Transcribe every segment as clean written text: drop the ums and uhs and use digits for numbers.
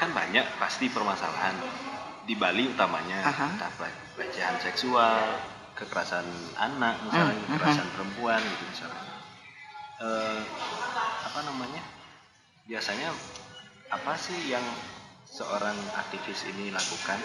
kan banyak pasti permasalahan di Bali utamanya, entah pelecehan seksual, kekerasan anak misalnya, kekerasan perempuan gitu misalnya. Biasanya apa sih yang seorang aktivis ini lakukan?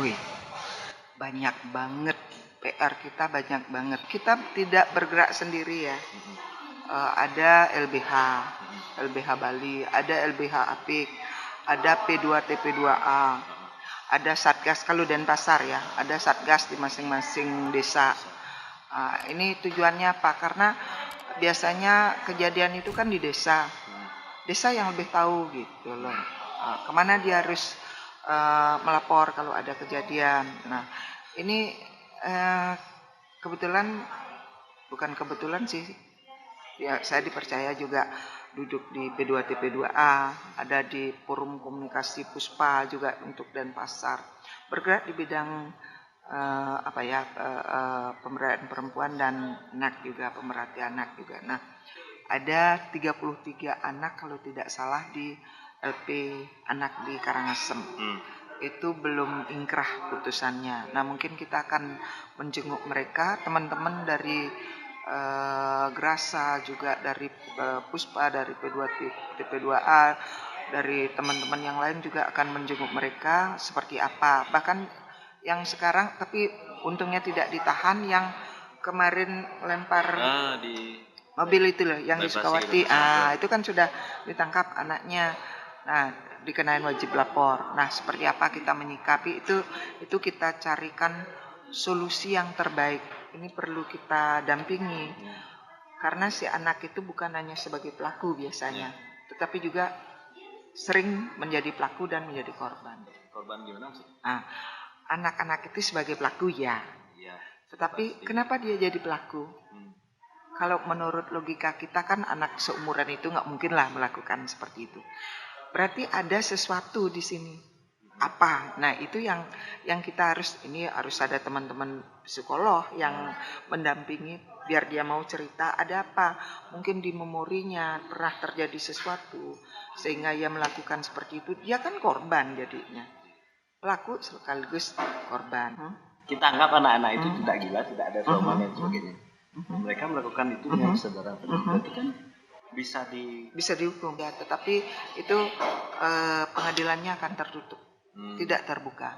Wih, banyak banget PR kita, banyak banget. Kita tidak bergerak sendiri ya. Ada LBH Bali, ada LBH Apik, ada P2TP2A, ada Satgas kalau Denpasar ya, ada Satgas di masing-masing desa. Ini tujuannya apa? Karena biasanya kejadian itu kan di desa yang lebih tahu gitu loh. Kemana dia harus melapor kalau ada kejadian. Nah, ini bukan kebetulan sih. Ya, saya dipercaya juga duduk di P2TP2A, ada di Forum Komunikasi Puspa juga untuk Denpasar. Bergerak di bidang pemberdayaan perempuan dan anak juga, pemerhati anak juga. Nah, ada 33 anak kalau tidak salah di LP anak di Karangasem. Itu belum ingkrah putusannya. Nah, mungkin kita akan menjenguk mereka, teman-teman dari Grasa juga, dari Puspa, dari P2TP2A, dari teman-teman yang lain juga akan menjenguk mereka seperti apa. Bahkan yang sekarang, tapi untungnya tidak ditahan, yang kemarin lempar Di mobil itu loh, yang di Sukawati. Itu kan sudah ditangkap anaknya. Nah, dikenain wajib lapor. Nah, seperti apa kita menyikapi itu kita carikan solusi yang terbaik. Ini perlu kita dampingi. Karena si anak itu bukan hanya sebagai pelaku biasanya, tetapi juga sering menjadi pelaku dan menjadi korban. Korban gimana sih? Anak-anak itu sebagai pelaku ya. Tetapi pasti. Kenapa dia jadi pelaku? Kalau menurut logika kita kan anak seumuran itu nggak mungkin lah melakukan seperti itu. Berarti ada sesuatu di sini. Apa? Nah, itu yang kita harus ada teman-teman psikolog yang mendampingi biar dia mau cerita ada apa. Mungkin di memorinya pernah terjadi sesuatu sehingga ia melakukan seperti itu. Dia kan korban jadinya. Pelaku sekaligus korban. Kita anggap anak-anak itu tidak gila, tidak ada trauma dan sebagainya. Mereka melakukan itu dengan kesadaran penuh. Berarti kan bisa dihukum ya, tetapi itu pengadilannya akan tertutup, tidak terbuka.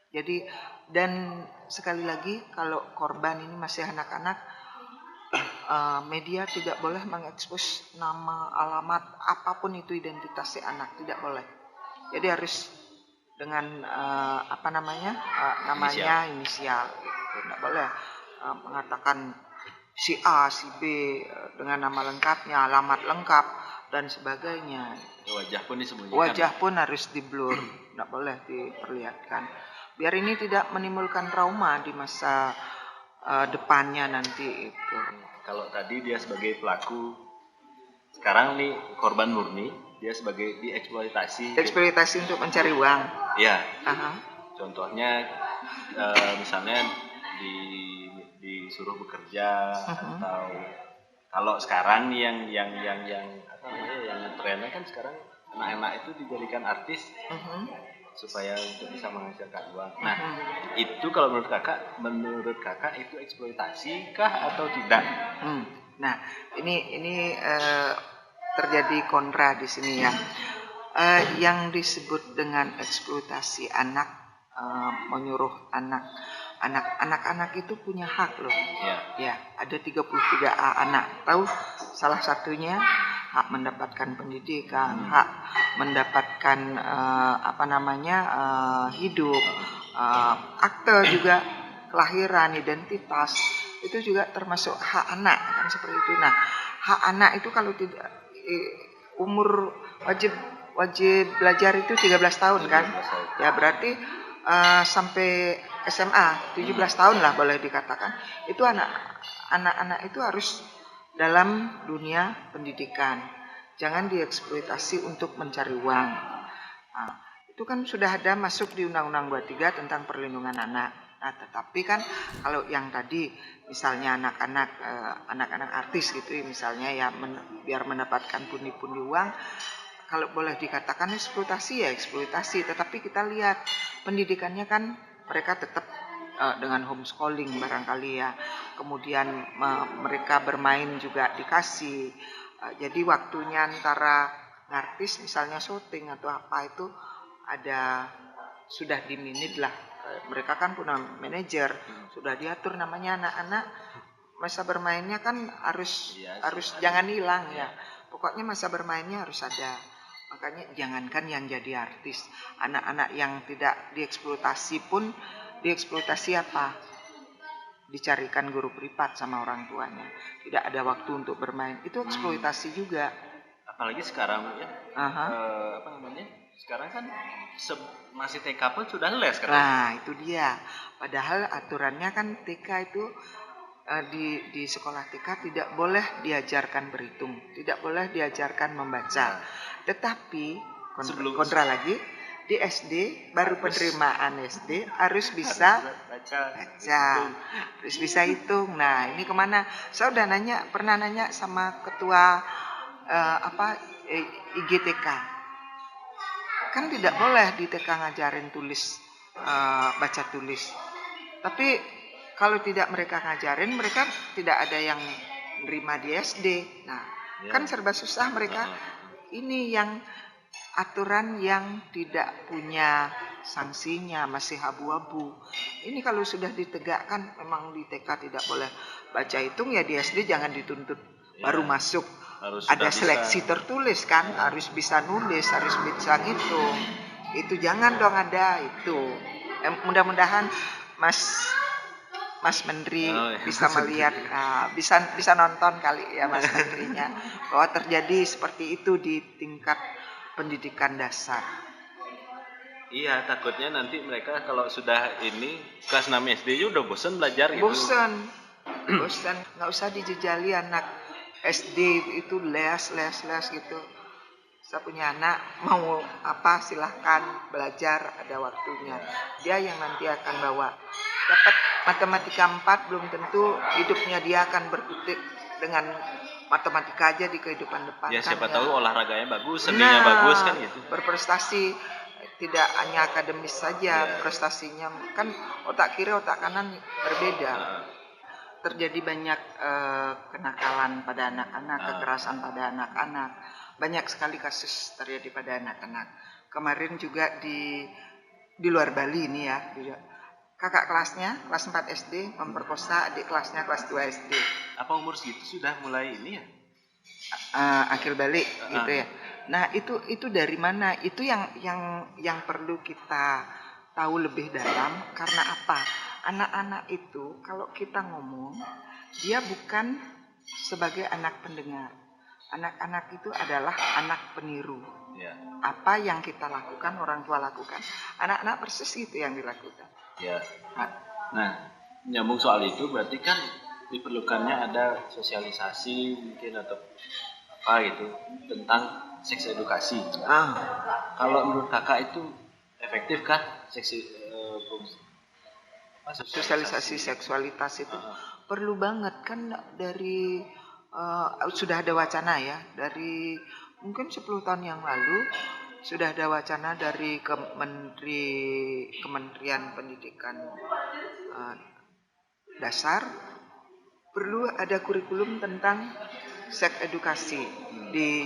Jadi, dan sekali lagi kalau korban ini masih anak-anak, media tidak boleh mengekspos nama, alamat, apapun itu identitas si anak, tidak boleh. Jadi harus dengan namanya inisial gitu. Tidak boleh mengatakan si A, si B dengan nama lengkapnya, alamat lengkap dan sebagainya. Wajah pun disembunyikan. Wajah pun harus di-blur, tidak boleh diperlihatkan. Biar ini tidak menimbulkan trauma di masa depannya nanti itu. Kalau tadi dia sebagai pelaku, sekarang nih korban murni, dia sebagai dieksploitasi. Eksploitasi untuk mencari uang. Iya. Contohnya misalnya disuruh bekerja atau kalau sekarang nih yang trennya kan sekarang anak-anak itu dijadikan artis supaya untuk bisa menghasilkan uang. Nah, itu kalau menurut kakak itu eksploitasi kah atau tidak? Nah, ini terjadi kontra di sini ya. Yang disebut dengan eksploitasi anak, menyuruh anak-anak itu punya hak loh. Ya, ada 33 anak. Tahu salah satunya hak mendapatkan pendidikan, hak mendapatkan hidup, akte juga kelahiran, identitas, itu juga termasuk hak anak kan seperti itu. Nah, hak anak itu kalau tidak umur wajib belajar itu 13 tahun kan? Ya berarti sampai SMA 17 tahun lah boleh dikatakan. Itu anak-anak itu harus dalam dunia pendidikan. Jangan dieksploitasi untuk mencari uang. Nah, itu kan sudah ada masuk di Undang-Undang 23 tentang perlindungan anak. Nah, tetapi kan kalau yang tadi misalnya anak-anak artis gitu misalnya ya biar mendapatkan pundi-pundi uang, kalau boleh dikatakan eksploitasi ya eksploitasi, tetapi kita lihat pendidikannya kan mereka tetap dengan homeschooling barangkali ya, kemudian mereka bermain juga dikasih, jadi waktunya antara artis misalnya syuting atau apa itu ada sudah di minute lah, mereka kan punya manajer, sudah diatur namanya anak-anak masa bermainnya kan harus jangan hilang ya, pokoknya masa bermainnya harus ada. Makanya jangankan yang jadi artis, anak-anak yang tidak dieksploitasi pun dieksploitasi apa? Dicarikan guru privat sama orang tuanya. Tidak ada waktu untuk bermain. Itu eksploitasi juga. Apalagi sekarang ya. Apa namanya? Sekarang kan masih TK pun sudah les katanya. Nah, itu dia. Padahal aturannya kan TK itu di sekolah TK tidak boleh diajarkan berhitung, tidak boleh diajarkan membaca. Tetapi kontra lagi di SD baru penerimaan SD harus bisa baca, harus bisa hitung. Nah ini kemana? Saya udah pernah nanya sama ketua IGTK, kan tidak boleh di TK ngajarin tulis, baca tulis. Tapi kalau tidak mereka ngajarin, mereka tidak ada yang nerima di SD. Nah kan serba susah mereka. Ini yang aturan yang tidak punya sanksinya, masih abu-abu. Ini kalau sudah ditegakkan memang di TK tidak boleh baca hitung, ya di SD jangan dituntut baru masuk. Ada seleksi tertulis kan, harus bisa nulis, harus bisa ngitung. Itu jangan dong ada itu. Mudah-mudahan Mas Menteri bisa melihat, bisa nonton kali ya Mas Menterinya, bahwa terjadi seperti itu di tingkat pendidikan dasar. Iya, takutnya nanti mereka kalau sudah ini kelas 6 SD udah bosan belajar gitu. Bosan, nggak usah dijejali anak SD itu les gitu. Saya punya anak mau apa silahkan belajar, ada waktunya. Dia yang nanti akan bawa. Dapat matematika 4 belum tentu hidupnya dia akan berkutik dengan matematika aja di kehidupan depan. Ya siapa tahu olahraganya bagus, seninya bagus kan gitu. Berprestasi tidak hanya akademis saja, prestasinya kan otak kiri otak kanan berbeda. Terjadi banyak kenakalan pada anak-anak, kekerasan pada anak-anak. Banyak sekali kasus terjadi pada anak-anak. Kemarin juga di luar Bali ini ya, kakak kelasnya kelas 4 SD memperkosa adik kelasnya kelas 2 SD. Apa umur segitu sudah mulai ini ya? Akil balik gitu ya. Nah, itu dari mana? Itu yang perlu kita tahu lebih dalam, karena apa? Anak-anak itu kalau kita ngomong, dia bukan sebagai anak pendengar. Anak-anak itu adalah anak peniru. Apa yang kita lakukan, orang tua lakukan. Anak-anak persis itu yang dilakukan. Ya. Nah, nyambung soal itu berarti kan diperlukannya ada sosialisasi mungkin atau apa gitu tentang seks edukasi. Kalau menurut kakak itu efektifkah sosialisasi seksualitas itu? Perlu banget kan, dari sudah ada wacana ya dari mungkin 10 tahun yang lalu sudah ada wacana dari Kementerian Pendidikan Dasar, perlu ada kurikulum tentang seks edukasi di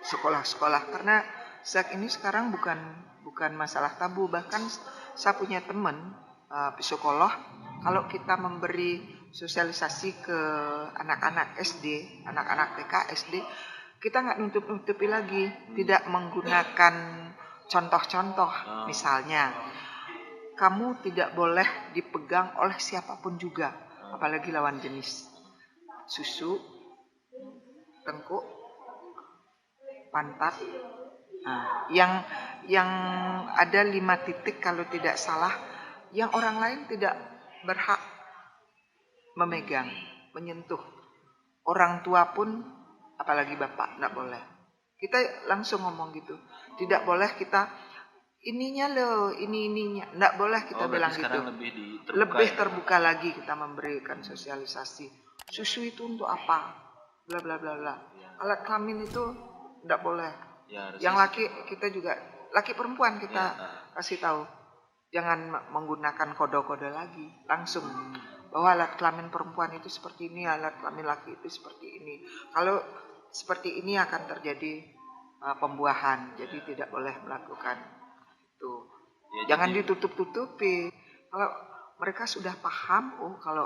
sekolah-sekolah, karena seks ini sekarang bukan masalah tabu. Bahkan saya punya teman psikolog, kalau kita memberi sosialisasi ke anak-anak SD, anak-anak TK SD, kita nggak nutupi lagi, tidak menggunakan contoh-contoh. Misalnya, kamu tidak boleh dipegang oleh siapapun juga, apalagi lawan jenis. Susu, tengkuk, pantat. Yang ada 5 titik kalau tidak salah, yang orang lain tidak berhak memegang, menyentuh. Orang tua pun, apalagi bapak, tidak boleh. Kita langsung ngomong gitu. Tidak boleh kita ininya loh, ininya. Tidak boleh kita bilang gitu. Lebih terbuka lagi kita memberikan sosialisasi. Susu itu untuk apa? Bla bla bla bla. Alat kelamin itu tidak boleh. Ya, Yang laki kita juga, laki perempuan kita kasih tahu. Jangan menggunakan kode-kode lagi, langsung bahwa alat kelamin perempuan itu seperti ini, alat kelamin laki itu seperti ini. Kalau seperti ini akan terjadi pembuahan, jadi tidak boleh melakukan itu. Ya, jangan ditutup-tutupi. Kalau mereka sudah paham, kalau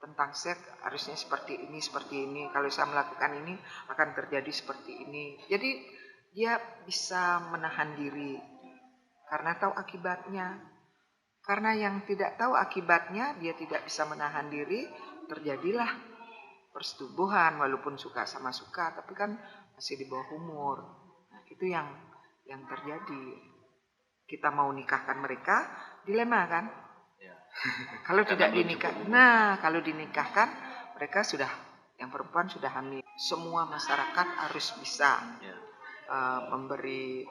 tentang seks harusnya seperti ini, seperti ini. Kalau saya melakukan ini akan terjadi seperti ini. Jadi dia bisa menahan diri karena tahu akibatnya. Karena yang tidak tahu akibatnya, dia tidak bisa menahan diri, terjadilah persetubuhan walaupun suka sama suka, tapi kan masih di bawah umur. Nah, itu yang terjadi. Kita mau nikahkan mereka, dilema kan? Ya. Kalau tidak kalau dinikahkan, mereka sudah, yang perempuan sudah hamil. Semua masyarakat harus bisa memberi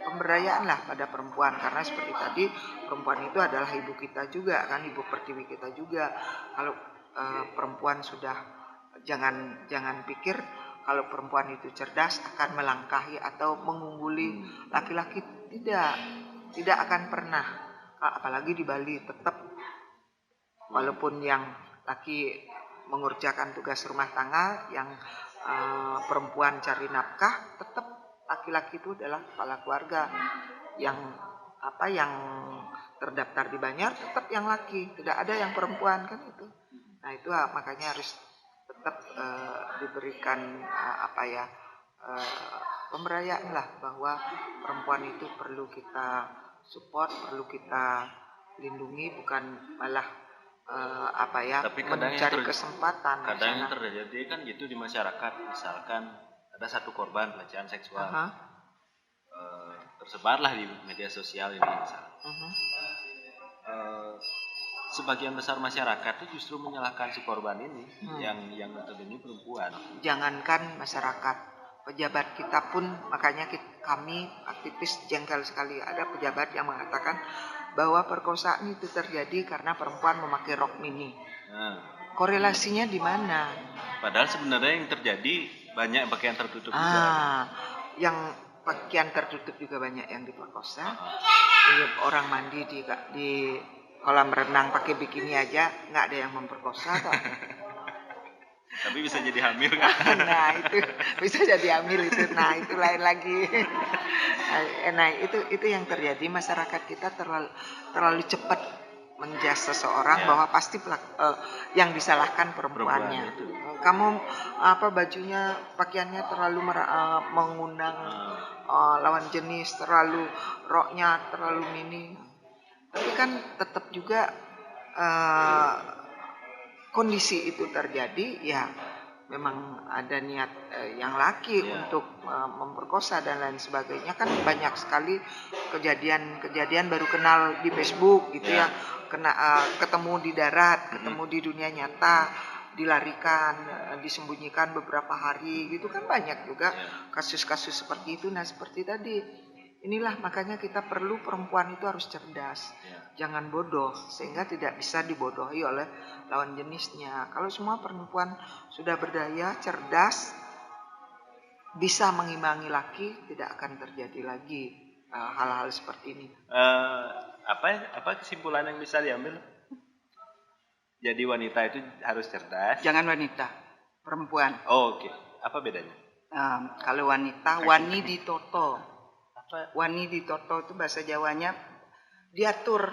pemberdayaan lah pada perempuan, karena seperti tadi perempuan itu adalah ibu kita juga kan, ibu pertiwi kita juga. Kalau perempuan sudah, jangan pikir kalau perempuan itu cerdas akan melangkahi atau mengungguli laki-laki, tidak akan pernah. Apalagi di Bali tetap walaupun yang laki mengerjakan tugas rumah tangga, yang perempuan cari nafkah, tetap laki-laki itu adalah kepala keluarga. Yang terdaftar di Banjar tetap yang laki, tidak ada yang perempuan kan itu. Nah itu makanya harus tetap diberikan pemberdayaan lah, bahwa perempuan itu perlu kita support, perlu kita lindungi, bukan malah tapi mencari kesempatan. Kadang yang terjadi kan gitu di masyarakat, misalkan ada satu korban pelecehan seksual, tersebarlah di media sosial ini misalnya. Sebagian besar masyarakat itu justru menyalahkan si korban ini, yang notabene perempuan. Jangankan masyarakat, pejabat kita pun, makanya kami aktivis jengkel sekali. Ada pejabat yang mengatakan bahwa perkosaan itu terjadi karena perempuan memakai rok mini. Korelasinya di mana? Padahal sebenarnya yang terjadi banyak pakaian tertutup juga. Yang pakaian tertutup juga banyak yang diperkosa. Orang mandi di kolam renang pakai bikini aja nggak ada yang memperkosa toh. Tapi bisa jadi hamil kan? Nah itu bisa jadi hamil itu. Nah itu lain lagi. Nah itu yang terjadi, masyarakat kita terlalu cepat menjudge seseorang bahwa pasti yang disalahkan perempuannya. Kamu bajunya, pakaiannya terlalu mengundang lawan jenis, terlalu roknya terlalu mini. Tapi kan tetap juga kondisi itu terjadi, ya memang ada niat yang laki untuk memperkosa dan lain sebagainya. Kan banyak sekali kejadian baru kenal di Facebook gitu ya, ketemu di darat, ketemu di dunia nyata, dilarikan, disembunyikan beberapa hari gitu kan, banyak juga kasus-kasus seperti itu. Nah seperti tadi, inilah makanya kita perlu perempuan itu harus cerdas, jangan bodoh, sehingga tidak bisa dibodohi oleh lawan jenisnya. Kalau semua perempuan sudah berdaya, cerdas, bisa mengimbangi laki, tidak akan terjadi lagi hal-hal seperti ini. Apa kesimpulan yang bisa diambil? Jadi wanita itu harus cerdas. Jangan wanita, perempuan. Oh, oke. Apa bedanya? Kalau wanita, wani ditoto. Wani ditoto itu bahasa Jawanya diatur,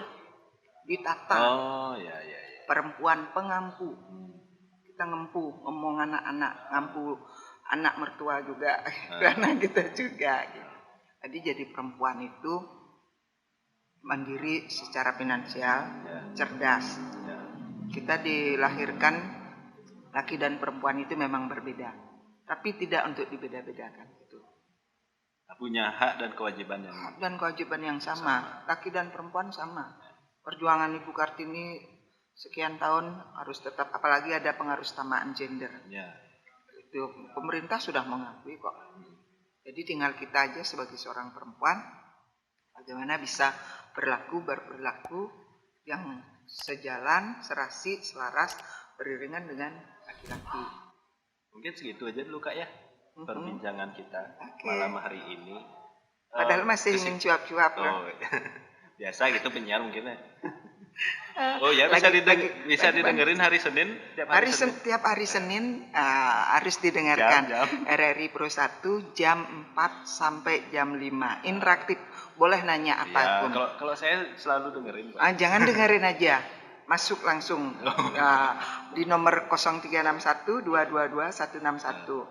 ditata. Oh, ya. Perempuan pengampu. Kita ngempu, ngomong anak-anak, ngampu anak mertua juga, karena kita juga. Jadi jadi perempuan itu mandiri secara finansial, cerdas. Kita dilahirkan laki dan perempuan itu memang berbeda, tapi tidak untuk dibeda-bedakan. Punya hak dan kewajiban yang sama. Laki dan perempuan sama. Perjuangan Ibu Kartini sekian tahun harus tetap, apalagi ada pengaruh kesamaan gender. Itu pemerintah sudah mengakui kok. Jadi tinggal kita aja sebagai seorang perempuan bagaimana bisa berperilaku yang sejalan, serasi, selaras, beriringan dengan laki-laki. Mungkin segitu aja dulu Kak ya. perbincangan kita Oke. malam hari ini. Padahal masih ingin cuap-cuap ya. Oh, biasa gitu penyiar mungkin ya. Oh ya, bisa lagi didengerin hari Senin tiap hari Senin. Tiap hari Senin harus didengarkan Jam. RRI Pro 1 jam 4 sampai jam 5. Interaktif. Boleh nanya apapun. Ya, kalau saya selalu dengerin. Jangan dengerin aja. Masuk langsung di nomor 0361 222 161.